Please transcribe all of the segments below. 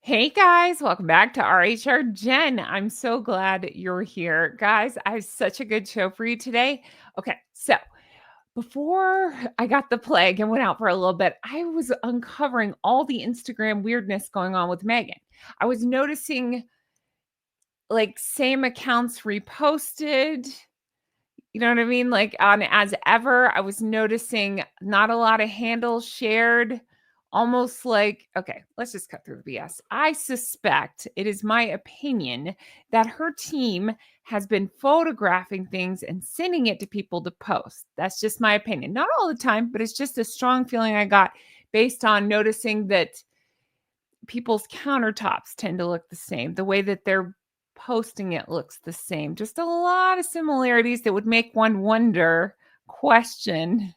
Hey guys, welcome back to RHR Jen. I'm so glad you're here. Guys, I have such a good show for you today. Okay, so before I got the plague and went out for a little bit, I was uncovering all the Instagram weirdness going on with Meghan. I was noticing like same accounts reposted, you know what I mean? Like on as ever, I was noticing not a lot of handles shared, almost like, okay, let's just cut through the BS. I suspect it is my opinion that her team has been photographing things and sending it to people to post. That's just my opinion. Not all the time, but it's just a strong feeling I got based on noticing that people's countertops tend to look the same. The way that they're posting it looks the same. Just a lot of similarities that would make one wonder, question,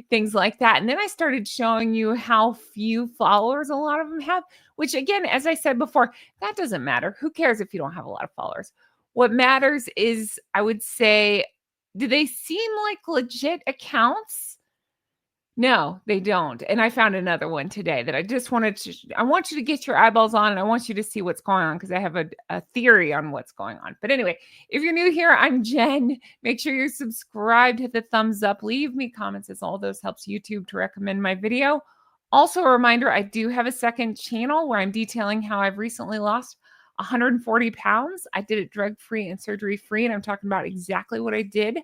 things like that. And then I started showing you how few followers a lot of them have, which again, as I said before, that doesn't matter. Who cares if you don't have a lot of followers? What matters is, I would say, do they seem like legit accounts? No, they don't. And I found another one today that I just wanted to, I want you to get your eyeballs on and I want you to see what's going on because I have a theory on what's going on. But anyway, if you're new here, I'm Jen. Make sure you're subscribed, hit the thumbs up, leave me comments as all those helps YouTube to recommend my video. Also a reminder, I do have a second channel where I'm detailing how I've recently lost 140 pounds. I did it drug-free and surgery-free, and I'm talking about exactly what I did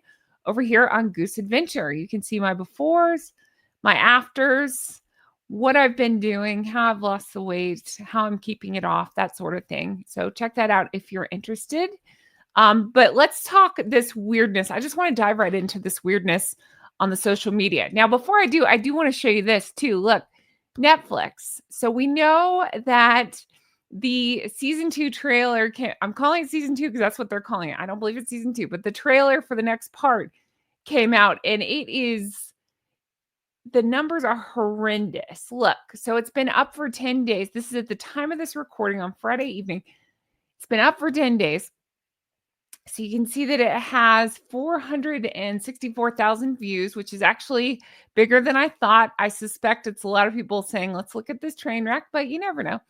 over here on Goose Adventure. You can see my befores, my afters, what I've been doing, how I've lost the weight, how I'm keeping it off, that sort of thing. So check that out if you're interested. But let's talk this weirdness. I just want to dive right into this weirdness on the social media. Now, before I do want to show you this too. Look, Netflix. So we know that the season 2 trailer, I'm calling it season 2 because that's what they're calling it. I don't believe it's season 2, but the trailer for the next part came out and the numbers are horrendous. Look, so it's been up for 10 days. This is at the time of this recording on Friday evening. It's been up for 10 days. So you can see that it has 464,000 views, which is actually bigger than I thought. I suspect it's a lot of people saying, let's look at this train wreck, but you never know.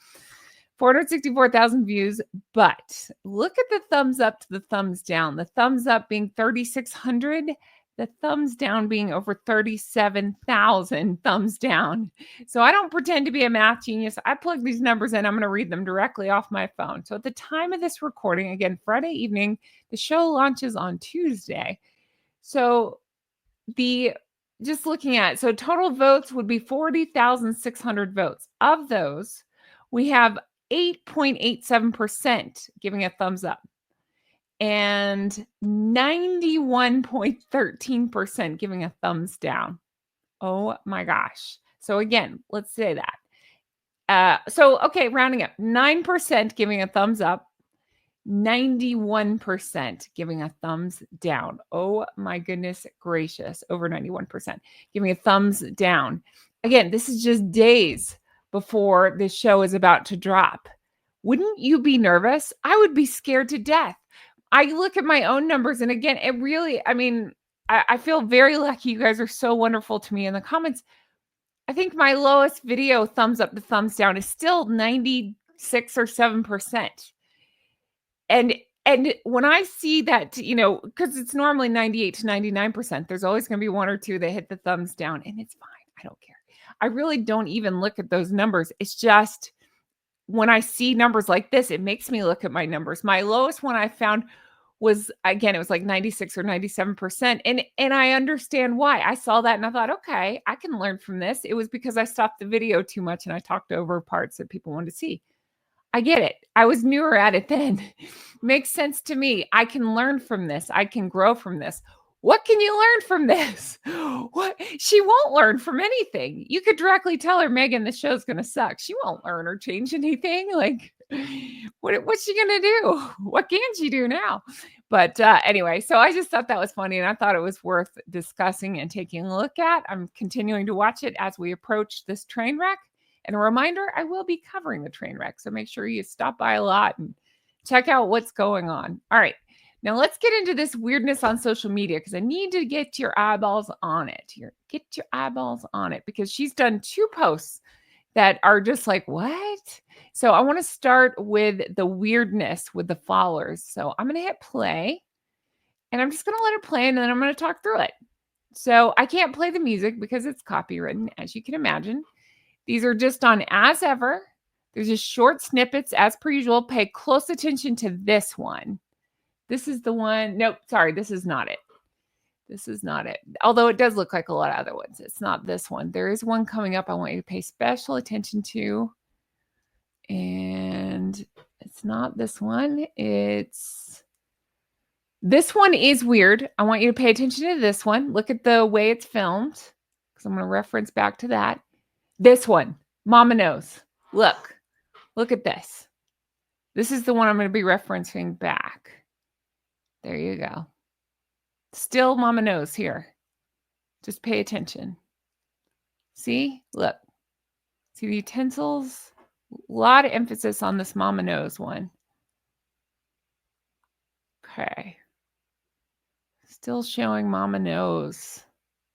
464,000 views, but look at the thumbs up to the thumbs down. The thumbs up being 3,600, the thumbs down being over 37,000 thumbs down. So I don't pretend to be a math genius. I plug these numbers in. I'm going to read them directly off my phone. So at the time of this recording, again, Friday evening, the show launches on Tuesday. So just looking at, so total votes would be 40,600 votes. Of those, we have 8.87% giving a thumbs up and 91.13% giving a thumbs down. Oh my gosh. So again, let's say that. Okay, rounding up, 9% giving a thumbs up, 91% giving a thumbs down. Oh my goodness gracious, over 91% giving a thumbs down. Again, this is just days before this show is about to drop. Wouldn't you be nervous? I would be scared to death. I look at my own numbers, and again, it really, I feel very lucky. You guys are so wonderful to me in the comments. I think my lowest video thumbs up to thumbs down is still 96 or 7%. And when I see that, because it's normally 98 to 99%, there's always going to be one or two that hit the thumbs down, and it's fine. I don't care. I really don't even look at those numbers. It's just when I see numbers like this, it makes me look at my numbers. My lowest one I found was, again, it was like 96 or 97%. And I understand why. I saw that and I thought, okay, I can learn from this. It was because I stopped the video too much and I talked over parts that people wanted to see. I get it. I was newer at it then. Makes sense to me. I can learn from this. I can grow from this. What can you learn from this? What? She won't learn from anything. You could directly tell her, Meghan, the show's going to suck. She won't learn or change anything. Like, what's she going to do? What can she do now? But anyway, so I just thought that was funny and I thought it was worth discussing and taking a look at. I'm continuing to watch it as we approach this train wreck. And a reminder, I will be covering the train wreck. So make sure you stop by a lot and check out what's going on. All right. Now let's get into this weirdness on social media because I need to get your eyeballs on it. Get your eyeballs on it because she's done 2 posts that are just like, what? So I want to start with the weirdness with the flowers. So I'm going to hit play and I'm just going to let it play and then I'm going to talk through it. So I can't play the music because it's copywritten, as you can imagine. These are just on as ever. There's just short snippets as per usual. Pay close attention to this one. This is the one. Nope, sorry, this is not it. This is not it. Although it does look like a lot of other ones. It's not this one. There is one coming up I want you to pay special attention to. And it's not this one. This one is weird. I want you to pay attention to this one. Look at the way it's filmed because I'm going to reference back to that. This one, Mama Knows. Look at this. This is the one I'm going to be referencing back. There you go. Still Mama Knows here. Just pay attention. See? Look. See the utensils? A lot of emphasis on this Mama Knows one. Okay. Still showing Mama Knows.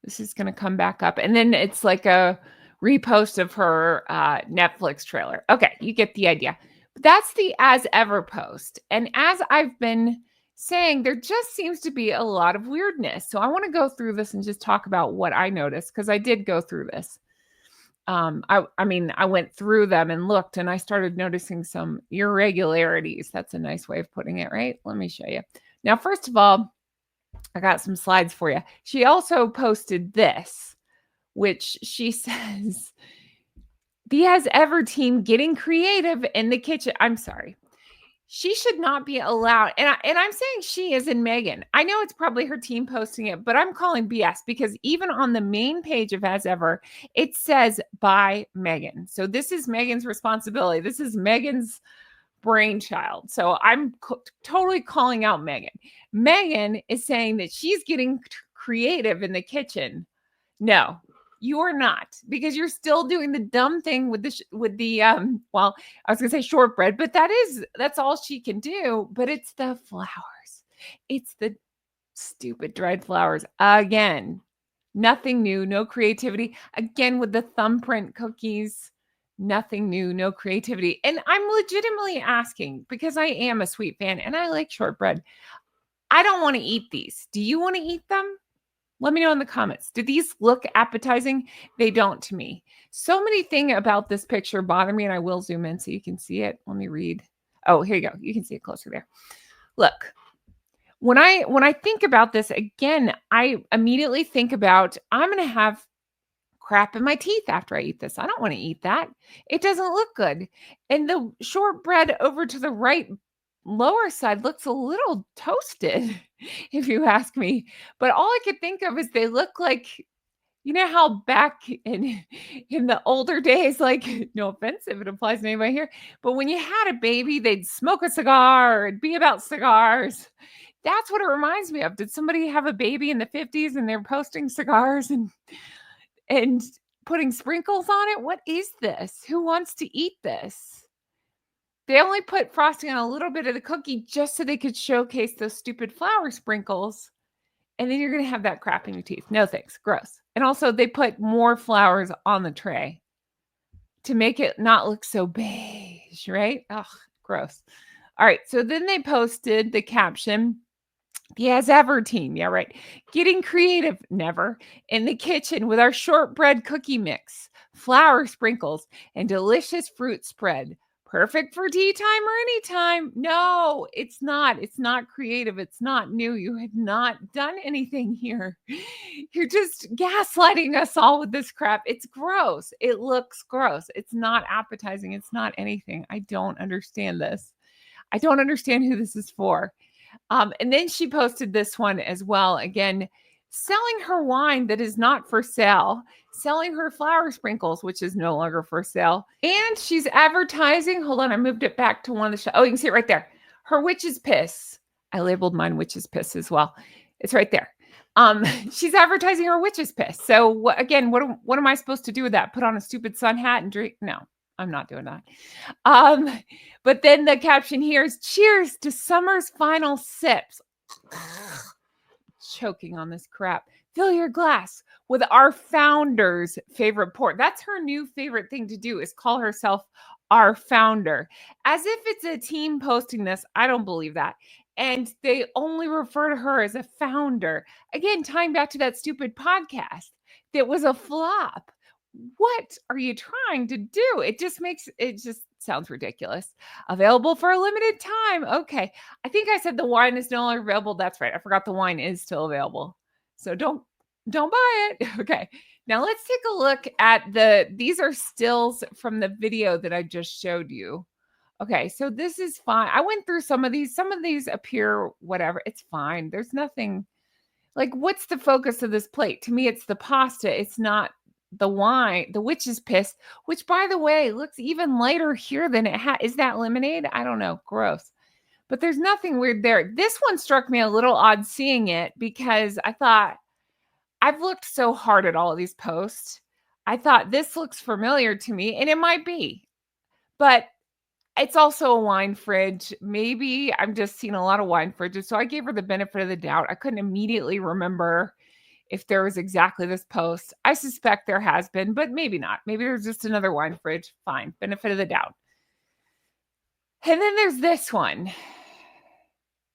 This is going to come back up. And then it's like a repost of her Netflix trailer. Okay, you get the idea. But that's the as ever post. And as I've been saying, there just seems to be a lot of weirdness. So I want to go through this and just talk about what I noticed because I did go through this. I went through them and looked and I started noticing some irregularities. That's a nice way of putting it, right? Let me show you. Now, first of all, I got some slides for you. She also posted this, which she says, the as ever team getting creative in the kitchen. I'm sorry. She should not be allowed. And I'm saying she is in Meghan. I know it's probably her team posting it, but I'm calling BS because even on the main page of As Ever, it says by Meghan. So this is Meghan's responsibility. This is Meghan's brainchild. So I'm totally calling out Meghan. Meghan is saying that she's getting creative in the kitchen. No, you are not, because you're still doing the dumb thing with the well, I was gonna say shortbread, but that's all she can do. But it's the flowers. It's the stupid dried flowers again. Nothing new, no creativity. Again with the thumbprint cookies. Nothing new, no creativity. And I'm legitimately asking because I am a sweet fan and I like shortbread. I don't want to eat these. Do you want to eat them? Let me know in the comments. Do these look appetizing? They don't to me. So many things about this picture bother me, and I will zoom in so you can see it. Let me read. Oh, here you go. You can see it closer there. Look, when I think about this, again, I immediately think about I'm going to have crap in my teeth after I eat this. I don't want to eat that. It doesn't look good. And the shortbread over to the right lower side looks a little toasted, if you ask me. But all I could think of is they look like, you know how back in the older days, like no offense if it applies to anybody here, but when you had a baby, they'd smoke a cigar, it'd be about cigars. That's what it reminds me of. Did somebody have a baby in the 50s and they're posting cigars and putting sprinkles on it? What is this? Who wants to eat this? They only put frosting on a little bit of the cookie just so they could showcase those stupid flour sprinkles. And then you're going to have that crap in your teeth. No thanks. Gross. And also they put more flowers on the tray to make it not look so beige, right? Ugh, gross. All right. So then they posted the caption, the As Ever team. Yeah, right. Getting creative, never, in the kitchen with our shortbread cookie mix, flour sprinkles, and delicious fruit spread. Perfect for tea time or any time. No, it's not. It's not creative. It's not new. You have not done anything here. You're just gaslighting us all with this crap. It's gross. It looks gross. It's not appetizing. It's not anything. I don't understand this. I don't understand who this is for. And then she posted this one as well. Again, selling her wine that is not for sale, selling her flour sprinkles, which is no longer for sale. And she's advertising. Hold on, I moved it back to one of the show. Oh, you can see it right there. Her witch's piss. I labeled mine witch's piss as well. It's right there. She's advertising her witch's piss. So what am I supposed to do with that? Put on a stupid sun hat and drink? No, I'm not doing that. But then the caption here is cheers to summer's final sips. Choking on this crap. fill your glass with our founder's favorite port. That's her new favorite thing to do, is call herself our founder. As if it's a team posting this. I don't believe that. And they only refer to her as a founder. Again, tying back to that stupid podcast that was a flop. What are you trying to do? It just sounds ridiculous. Available for a limited time. Okay. I think I said the wine is no longer available. That's right. I forgot the wine is still available. So don't buy it. Okay. Now let's take a look at these are stills from the video that I just showed you. Okay, so this is fine. I went through some of these. Some of these appear whatever. It's fine. There's nothing like, what's the focus of this plate? To me, it's the pasta. It's not the wine, the witch's piss, which by the way, looks even lighter here than it is that lemonade? I don't know. Gross. But there's nothing weird there. This one struck me a little odd seeing it because I thought, I've looked so hard at all of these posts. I thought this looks familiar to me, and it might be, but it's also a wine fridge. Maybe I'm just seeing a lot of wine fridges. So I gave her the benefit of the doubt. I couldn't immediately remember if there was exactly this post. I suspect there has been, but maybe not. Maybe there's just another wine fridge. Fine. Benefit of the doubt. And then there's this one.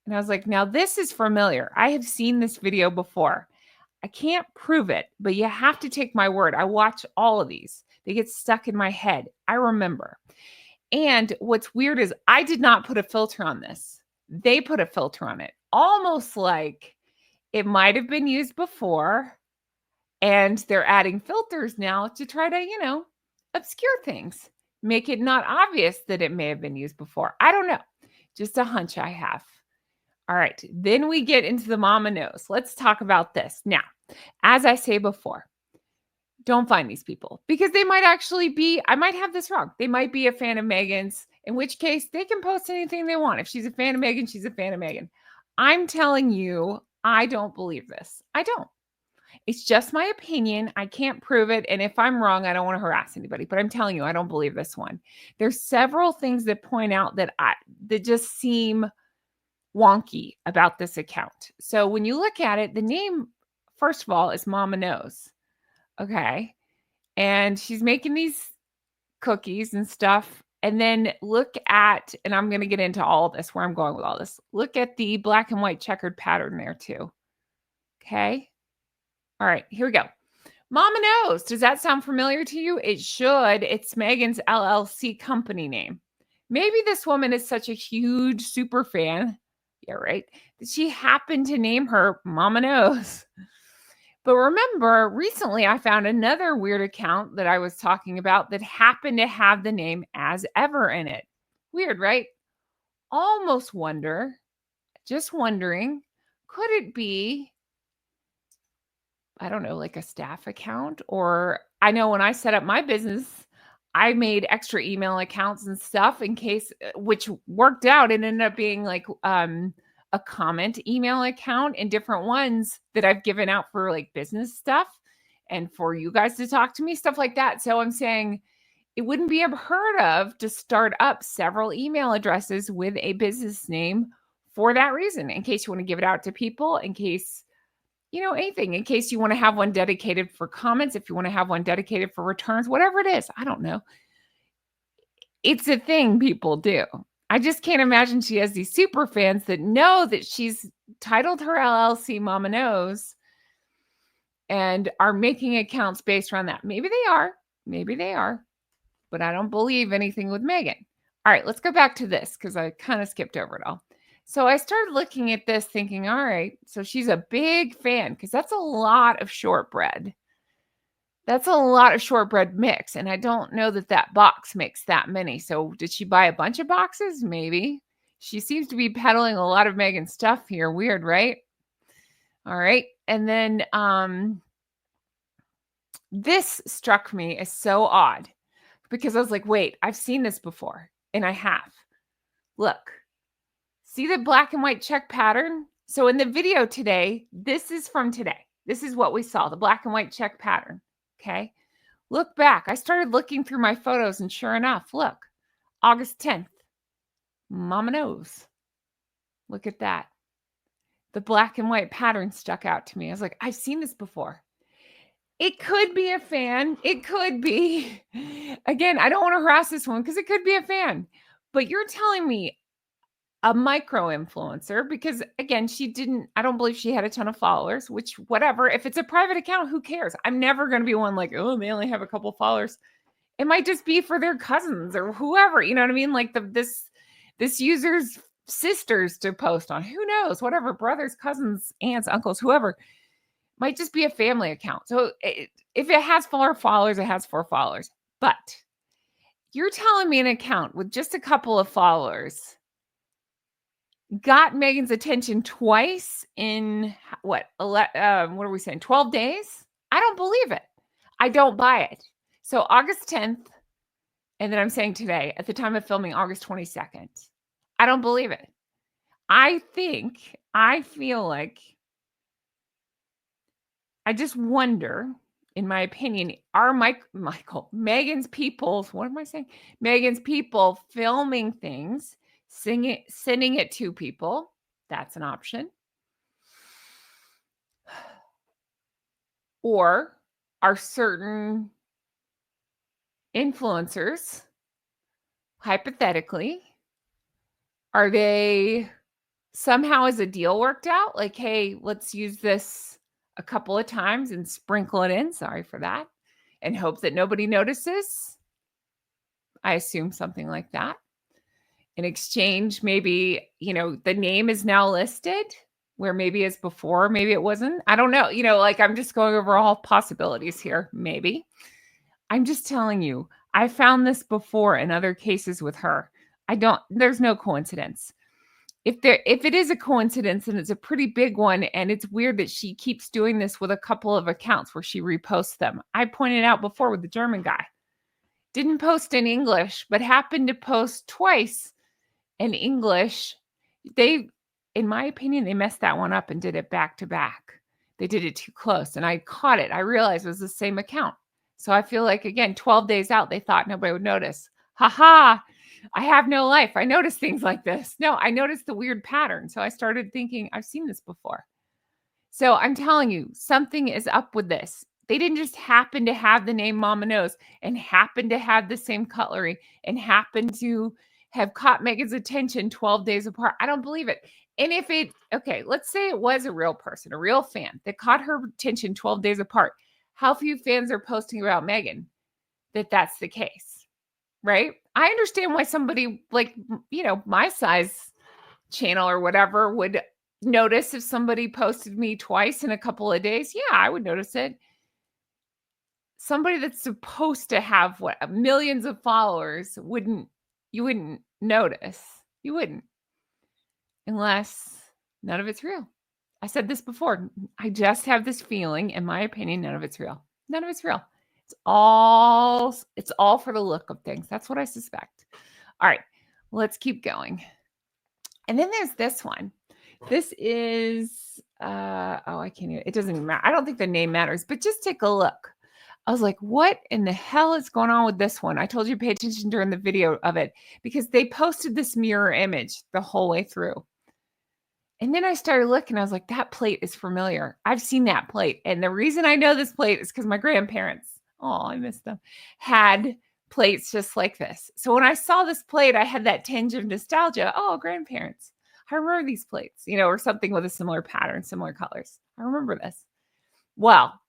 And I was like, now this is familiar. I have seen this video before. I can't prove it, but you have to take my word. I watch all of these. They get stuck in my head. I remember. And what's weird is I did not put a filter on this. They put a filter on it, almost like it might have been used before. And they're adding filters now to try to, obscure things, make it not obvious that it may have been used before. I don't know. Just a hunch I have. All right. Then we get into the mama knows. Let's talk about this. Now, as I say before, don't find these people because they might actually be, I might have this wrong. They might be a fan of Meghan's, in which case they can post anything they want. If she's a fan of Meghan, she's a fan of Meghan. I'm telling you, I don't believe this. I don't. It's just my opinion. I can't prove it. And if I'm wrong, I don't want to harass anybody, but I'm telling you, I don't believe this one. There's several things that point out that just seem wonky about this account. So when you look at it, the name, first of all, is Mama Knows. Okay. And she's making these cookies and stuff. And then look at, and I'm going to get into all this, where I'm going with all this. Look at the black and white checkered pattern there too. Okay. All right, here we go. Mama Knows. Does that sound familiar to you? It should. It's Meghan's LLC company name. Maybe this woman is such a huge super fan. Yeah, right. That she happened to name her Mama Knows. But remember, recently I found another weird account that I was talking about that happened to have the name As Ever in it. Weird, right? Almost wonder, just wondering, could it be, I don't know, like a staff account? Or I know when I set up my business, I made extra email accounts and stuff in case, which worked out. It ended up being like a comment email account and different ones that I've given out for like business stuff and for you guys to talk to me, stuff like that. So I'm saying it wouldn't be unheard of to start up several email addresses with a business name for that reason, in case you want to give it out to people, in case, anything, in case you want to have one dedicated for comments, if you want to have one dedicated for returns, whatever it is. I don't know. It's a thing people do. I just can't imagine she has these super fans that know that she's titled her LLC Mama Knows and are making accounts based around that. Maybe they are, but I don't believe anything with Meghan. All right, let's go back to this because I kind of skipped over it all. So I started looking at this thinking, all right, so she's a big fan because that's a lot of shortbread. That's a lot of shortbread mix. And I don't know that box makes that many. So did she buy a bunch of boxes? Maybe. She seems to be peddling a lot of Meghan stuff here. Weird, right? All right. And then this struck me as so odd because I was like, wait, I've seen this before. And I have. Look. See the black and white check pattern? So in the video today, this is from today. This is what we saw, the black and white check pattern. Okay. Look back. I started looking through my photos and sure enough, look, August 10th, Mama Knows. Look at that. the black and white pattern stuck out to me. I was like, I've seen this before. It could be a fan. It could be. Again, I don't want to harass this one because it could be a fan. But you're telling me a micro influencer because again, I don't believe she had a ton of followers, which whatever. If it's a private account, who cares? I'm never going to be one like, oh, they only have a couple followers. It might just be for their cousins or whoever, you know what I mean? Like this user's sisters to post on. Who knows? Whatever, brothers, cousins, aunts, uncles, whoever. Might just be a family account. So if it has 4 followers, it has 4 followers. But you're telling me an account with just a couple of followers got Meghan's attention twice in what are we saying? 12 days? I don't believe it. I don't buy it. So August 10th, and then I'm saying today, at the time of filming, August 22nd. I don't believe it. I feel like, I just wonder, in my opinion, are Meghan's people, what am I saying? Meghan's people filming things, sending it to people. That's an option. Or are certain influencers, hypothetically, are they somehow as a deal worked out? Like, hey, let's use this a couple of times and sprinkle it in. Sorry for that. And hope that nobody notices. I assume something like that. In exchange, maybe, the name is now listed where maybe it's before, maybe it wasn't. I don't know. Like I'm just going over all possibilities here. Maybe. I'm just telling you, I found this before in other cases with her. There's no coincidence. If it is a coincidence and it's a pretty big one, and it's weird that she keeps doing this with a couple of accounts where she reposts them. I pointed out before with the German guy. Didn't post in English, but happened to post twice in English. In my opinion, they messed that one up and did it back to back. They did it too close, and I caught it. I realized it was the same account. So I feel like, again, 12 days out, they thought nobody would notice. Ha ha. I have no life. I notice things like this. No, I noticed the weird pattern. So I started thinking, I've seen this before. So I'm telling you, something is up with this. They didn't just happen to have the name Mama Knows and happen to have the same cutlery and happen to have caught Meghan's attention 12 days apart. I don't believe it. And let's say it was a real person, a real fan that caught her attention 12 days apart. How few fans are posting about Meghan that's the case, right? I understand why somebody like, my size channel or whatever would notice if somebody posted me twice in a couple of days. Yeah, I would notice it. Somebody that's supposed to have millions of followers you wouldn't notice. You wouldn't. Unless none of it's real. I said this before. I just have this feeling, in my opinion, none of it's real. None of it's real. It's all for the look of things. That's what I suspect. All right, let's keep going. And then there's this one. This is, I can't even, it doesn't matter. I don't think the name matters, but just take a look. I was like, what in the hell is going on with this one? I told you to pay attention during the video of it because they posted this mirror image the whole way through. And then I started looking, I was like, that plate is familiar. I've seen that plate. And the reason I know this plate is because my grandparents, I miss them, had plates just like this. So when I saw this plate, I had that tinge of nostalgia. Oh, grandparents. I remember these plates, or something with a similar pattern, similar colors. I remember this. Well,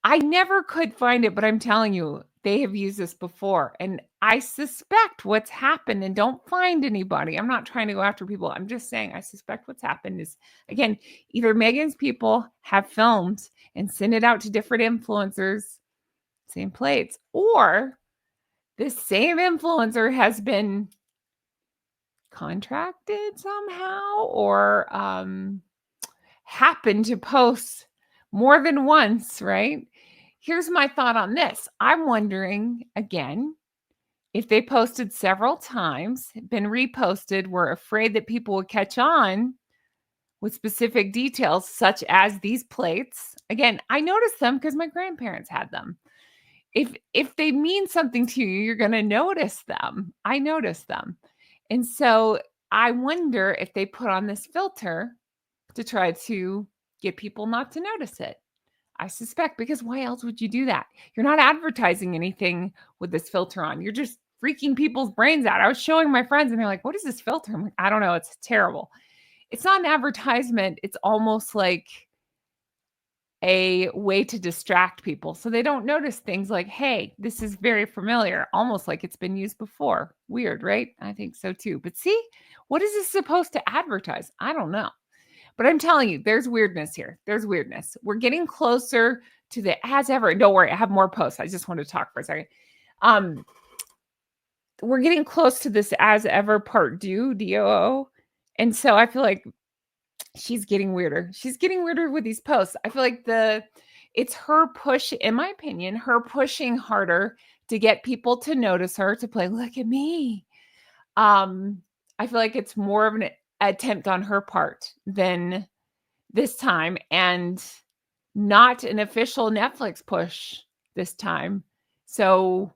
I never could find it, but I'm telling you, they have used this before. And I suspect what's happened, and don't find anybody. I'm not trying to go after people. I'm just saying I suspect what's happened is, again, either Meghan's people have filmed and sent it out to different influencers, same plates, or this same influencer has been contracted somehow or happened to post more than once, right? Here's my thought on this. I'm wondering, again, if they posted several times, been reposted, were afraid that people would catch on with specific details, such as these plates. Again, I noticed them because my grandparents had them. If they mean something to you, you're going to notice them. I noticed them. And so I wonder if they put on this filter to try to get people not to notice it. I suspect, because why else would you do that? You're not advertising anything with this filter on. You're just freaking people's brains out. I was showing my friends and they're like, "What is this filter?" I'm like, "I don't know. It's terrible." It's not an advertisement. It's almost like a way to distract people so they don't notice things like, "Hey, this is very familiar," almost like it's been used before. Weird, right? I think so too. But see, what is this supposed to advertise? I don't know. But I'm telling you, there's weirdness here. There's weirdness. We're getting closer to the as ever. Don't worry, I have more posts. I just want to talk for a second. We're getting close to this as ever part due, DOO. And so I feel like she's getting weirder. She's getting weirder with these posts. I feel like it's her push, in my opinion, her pushing harder to get people to notice her, to play, "Look at me." I feel like it's more of an attempt on her part than this time, and not an official Netflix push this time. So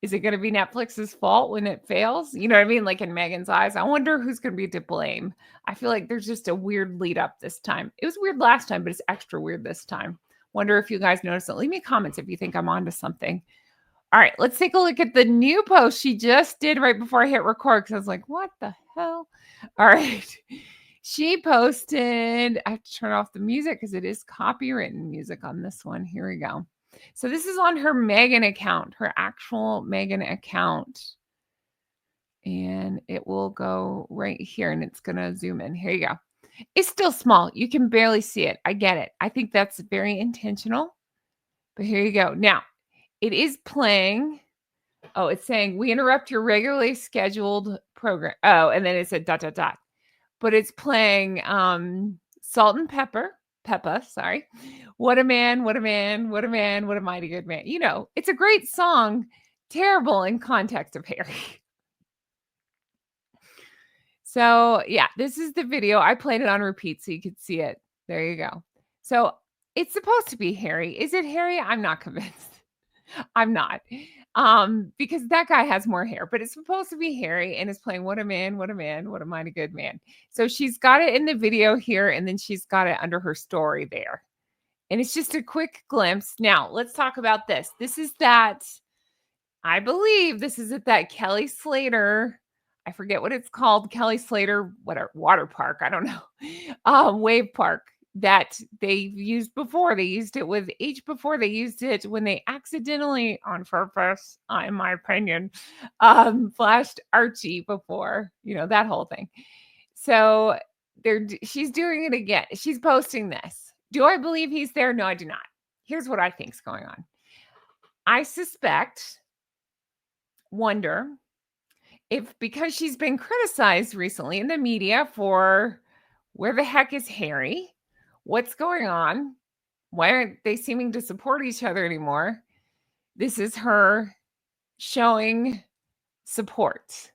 is it going to be Netflix's fault when it fails? You know what I mean? Like in Meghan's eyes, I wonder who's going to be to blame. I feel like there's just a weird lead up this time. It was weird last time, but it's extra weird this time. Wonder if you guys noticed it. Leave me comments if you think I'm onto something. All right, let's take a look at the new post she just did right before I hit record, because I was like, "What the hell?" All right. She posted, I have to turn off the music because it is copywritten music on this one. Here we go. So this is on her Meghan account, her actual Meghan account. And it will go right here and it's going to zoom in. Here you go. It's still small. You can barely see it. I get it. I think that's very intentional. But here you go. Now, it is playing. Oh, it's saying, "We interrupt your regularly scheduled program." Oh, and then it said ... But it's playing Salt and Peppa, sorry. "What a man, what a man, what a man, what a mighty good man." You know, it's a great song, terrible in context of Harry. So, yeah, this is the video. I played it on repeat so you could see it. There you go. So, it's supposed to be Harry. Is it Harry? I'm not convinced. I'm not. Because that guy has more hair, but it's supposed to be Harry and it's playing "What a man, what a man, what a mighty good man." So she's got it in the video here and then she's got it under her story there. And it's just a quick glimpse. Now, let's talk about this. This is that, I believe this is at that Kelly Slater, I forget what it's called, Kelly Slater, whatever, water park, I don't know, wave park that they used before. They used it with H before. They used it when they accidentally, on purpose, in my opinion, flashed Archie before, you know, that whole thing. So she's doing it again. She's posting this. Do I believe he's there? No, I do not. Here's what I think's going on. I wonder if, because she's been criticized recently in the media for, "Where the heck is Harry? What's going on? Why aren't they seeming to support each other anymore?" This is her showing support,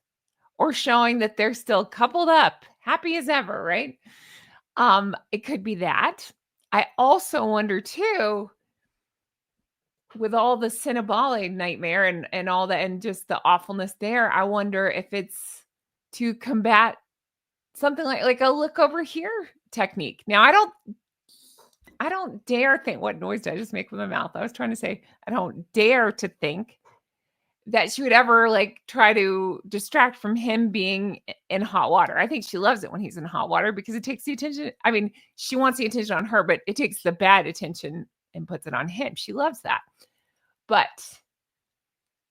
or showing that they're still coupled up, happy as ever, right? It could be that. I also wonder too, with all the Cinnabale nightmare and all that, and just the awfulness there, I wonder if it's to combat something like a "look over here" technique. Now, I don't dare think, what noise did I just make with my mouth? I was trying to say, I don't dare to think that she would ever like try to distract from him being in hot water. I think she loves it when he's in hot water because it takes the attention. I mean, she wants the attention on her, but it takes the bad attention and puts it on him. She loves that. But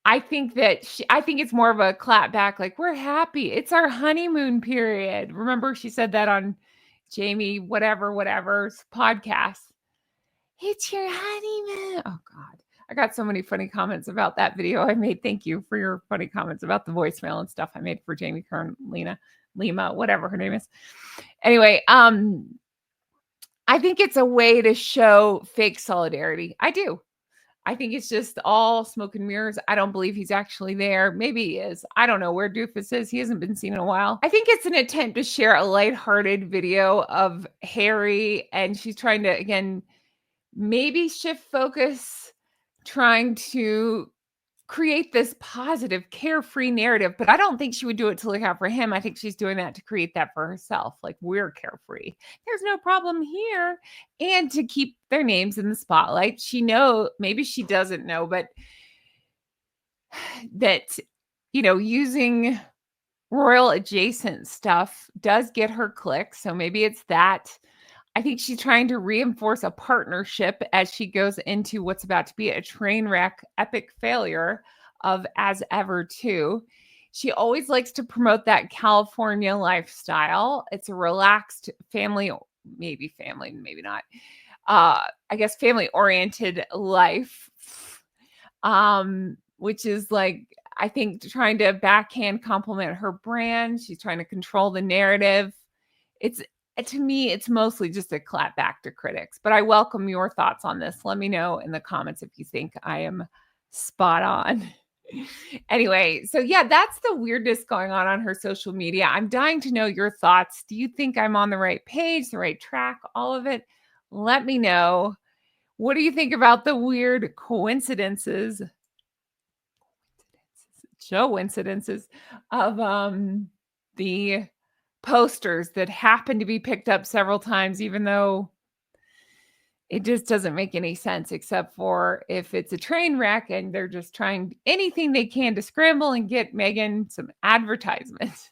I think it's more of a clap back, like, "We're happy. It's our honeymoon period." Remember she said that on Jamie whatever's podcast. "It's your honeymoon." Oh God. I got so many funny comments about that video I made. Thank you for your funny comments about the voicemail and stuff I made for Jamie Kern, Lima, whatever her name is. Anyway, I think it's a way to show fake solidarity. I do. I think it's just all smoke and mirrors. I don't believe he's actually there. Maybe he is. I don't know where Doofus is. He hasn't been seen in a while. I think it's an attempt to share a lighthearted video of Harry, and she's trying to, again, maybe shift focus, trying to create this positive, carefree narrative, but I don't think she would do it to look out for him. I think she's doing that to create that for herself. Like, we're carefree. There's no problem here. And to keep their names in the spotlight. Maybe she doesn't know, but that, using royal adjacent stuff does get her clicks. So maybe it's that. I think she's trying to reinforce a partnership as she goes into what's about to be a train wreck, epic failure of As Ever 2. She always likes to promote that California lifestyle. It's a relaxed maybe family, maybe not. I guess family-oriented life, which is like, I think, trying to backhand compliment her brand. She's trying to control the narrative. To me, it's mostly just a clap back to critics, but I welcome your thoughts on this. Let me know in the comments if you think I am spot on. Anyway, so yeah, that's the weirdness going on her social media. I'm dying to know your thoughts. Do you think I'm on the right page, the right track, all of it? Let me know. What do you think about the weird coincidences of the posters that happen to be picked up several times, even though it just doesn't make any sense, except for if it's a train wreck and they're just trying anything they can to scramble and get Meghan some advertisements.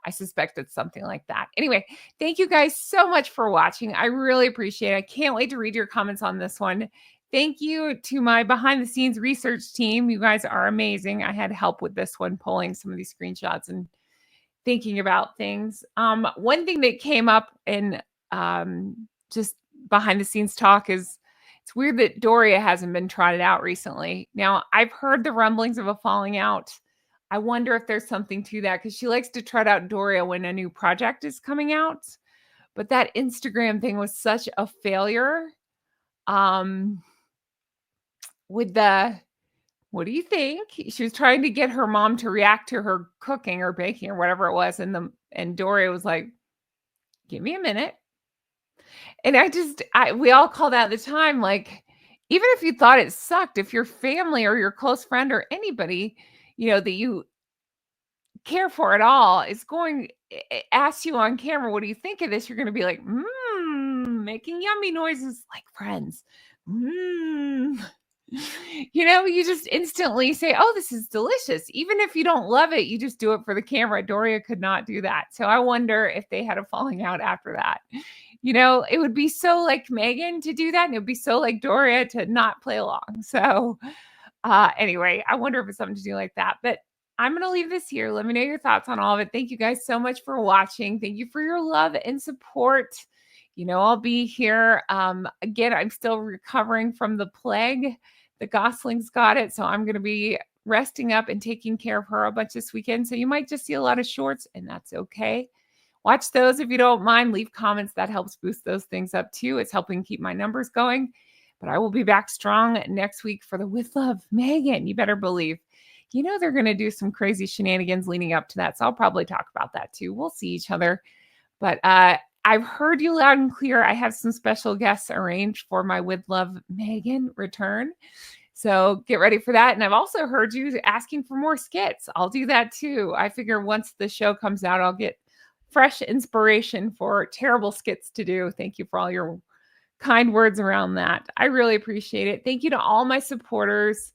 I suspect it's something like that. Anyway, thank you guys so much for watching. I really appreciate it. I can't wait to read your comments on this one. Thank you to my behind the scenes research team. You guys are amazing. I had help with this one, pulling some of these screenshots and thinking about things. One thing that came up in just behind the scenes talk is it's weird that Doria hasn't been trotted out recently. Now, I've heard the rumblings of a falling out. I wonder if there's something to that, because she likes to trot out Doria when a new project is coming out. But that Instagram thing was such a failure. What do you think? She was trying to get her mom to react to her cooking or baking or whatever it was. And Doria was like, give me a minute. And we all called out at the time, like, even if you thought it sucked, if your family or your close friend or anybody, that you care for at all is asks you on camera, what do you think of this? You're going to be like, making yummy noises like friends. You just instantly say, oh, this is delicious. Even if you don't love it, you just do it for the camera. Doria could not do that. So I wonder if they had a falling out after that. It would be so like Meghan to do that, and it would be so like Doria to not play along. So anyway, I wonder if it's something to do like that. But I'm going to leave this here. Let me know your thoughts on all of it. Thank you guys so much for watching. Thank you for your love and support. I'll be here. Again, I'm still recovering from the plague. The Goslings got it, so I'm going to be resting up and taking care of her a bunch this weekend. So you might just see a lot of shorts, and that's okay. Watch those if you don't mind. Leave comments. That helps boost those things up too. It's helping keep my numbers going. But I will be back strong next week for the With Love Meghan. You better believe. They're going to do some crazy shenanigans leading up to that. So I'll probably talk about that too. We'll see each other. But I've heard you loud and clear. I have some special guests arranged for my With Love Meghan return. So get ready for that. And I've also heard you asking for more skits. I'll do that too. I figure once the show comes out, I'll get fresh inspiration for terrible skits to do. Thank you for all your kind words around that. I really appreciate it. Thank you to all my supporters.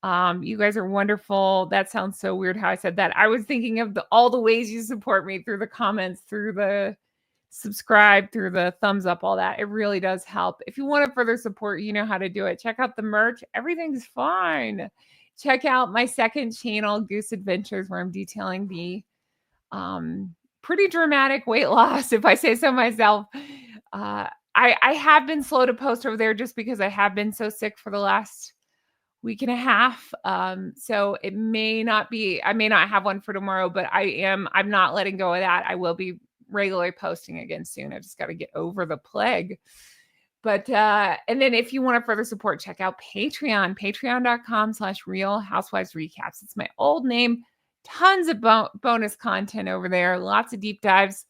You guys are wonderful. That sounds so weird how I said that. I was thinking of all the ways you support me, through the comments, through the subscribe, through the thumbs up, all that. It really does help. If you want to further support, you know how to do it. Check out the merch. Everything's fine. Check out my second channel, Goose Adventures, where I'm detailing the pretty dramatic weight loss, if I say so myself. I have been slow to post over there just because I have been so sick for the last week and a half. So I may not have one for tomorrow, but I'm not letting go of that. I will be regularly posting again soon. I just got to get over the plague. But, and then if you want to further support, check out Patreon, patreon.com/Real Housewives Recaps. It's my old name. Tons of bonus content over there. Lots of deep dives.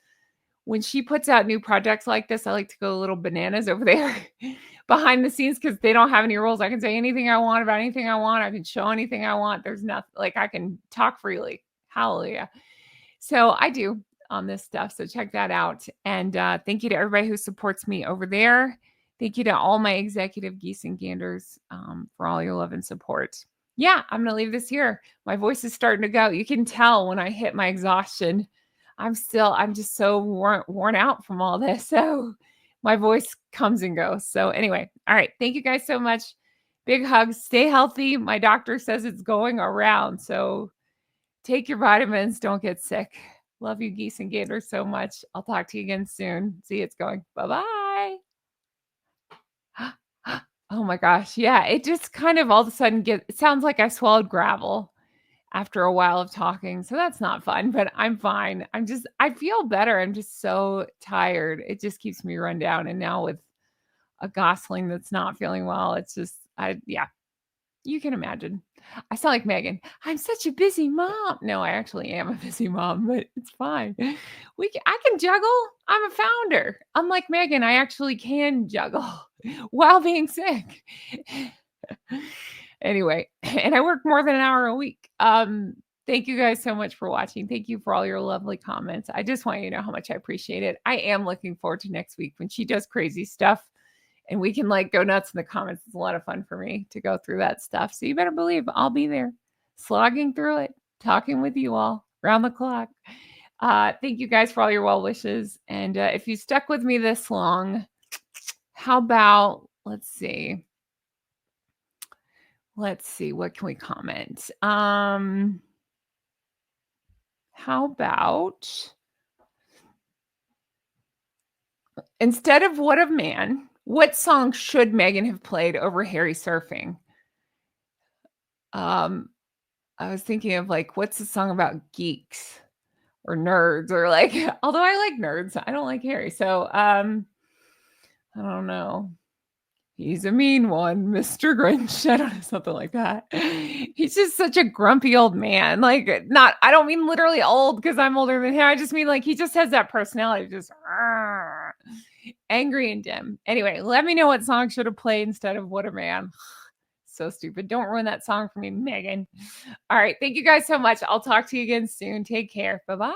When she puts out new projects like this, I like to go a little bananas over there. behind the scenes because they don't have any rules. I can say anything I want about anything I want. I can show anything I want. There's nothing like I can talk freely. Hallelujah. So I do on this stuff. So check that out. And thank you to everybody who supports me over there. Thank you to all my executive geese and ganders for all your love and support. Yeah, I'm going to leave this here. My voice is starting to go. You can tell when I hit my exhaustion. I'm just so worn out from all this. So my voice comes and goes. So anyway, all right. Thank you guys so much. Big hugs. Stay healthy. My doctor says it's going around. So take your vitamins. Don't get sick. Love you, geese and gators, so much. I'll talk to you again soon. See, it's going. Bye-bye. Oh my gosh. Yeah, it just kind of all of a sudden it sounds like I swallowed gravel after a while of talking. So that's not fun, but I'm fine. I feel better. I'm just so tired. It just keeps me run down. And now with a gosling that's not feeling well, it's just, yeah, you can imagine. I sound like Meghan. I'm such a busy mom. No, I actually am a busy mom, but it's fine. I can juggle. I'm a founder. Unlike Meghan, I actually can juggle while being sick. Anyway, and I work more than an hour a week. Thank you guys so much for watching. Thank you for all your lovely comments. I just want you to know how much I appreciate it. I am looking forward to next week when she does crazy stuff and we can like go nuts in the comments. It's a lot of fun for me to go through that stuff. So you better believe I'll be there slogging through it, talking with you all around the clock. Thank you guys for all your well wishes. And if you stuck with me this long, how about, let's see, what can we comment? How about instead of What a Man, what song should Meghan have played over Harry surfing? I was thinking of like, what's the song about geeks or nerds or like, although I like nerds, I don't like Harry. So, I don't know. He's a mean one, Mr. Grinch. I don't know, something like that. He's just such a grumpy old man. Like, I don't mean literally old because I'm older than him. I just mean like he just has that personality, just angry and dim. Anyway, let me know what song should have played instead of What a Man. So stupid. Don't ruin that song for me, Meghan. All right. Thank you guys so much. I'll talk to you again soon. Take care. Bye-bye.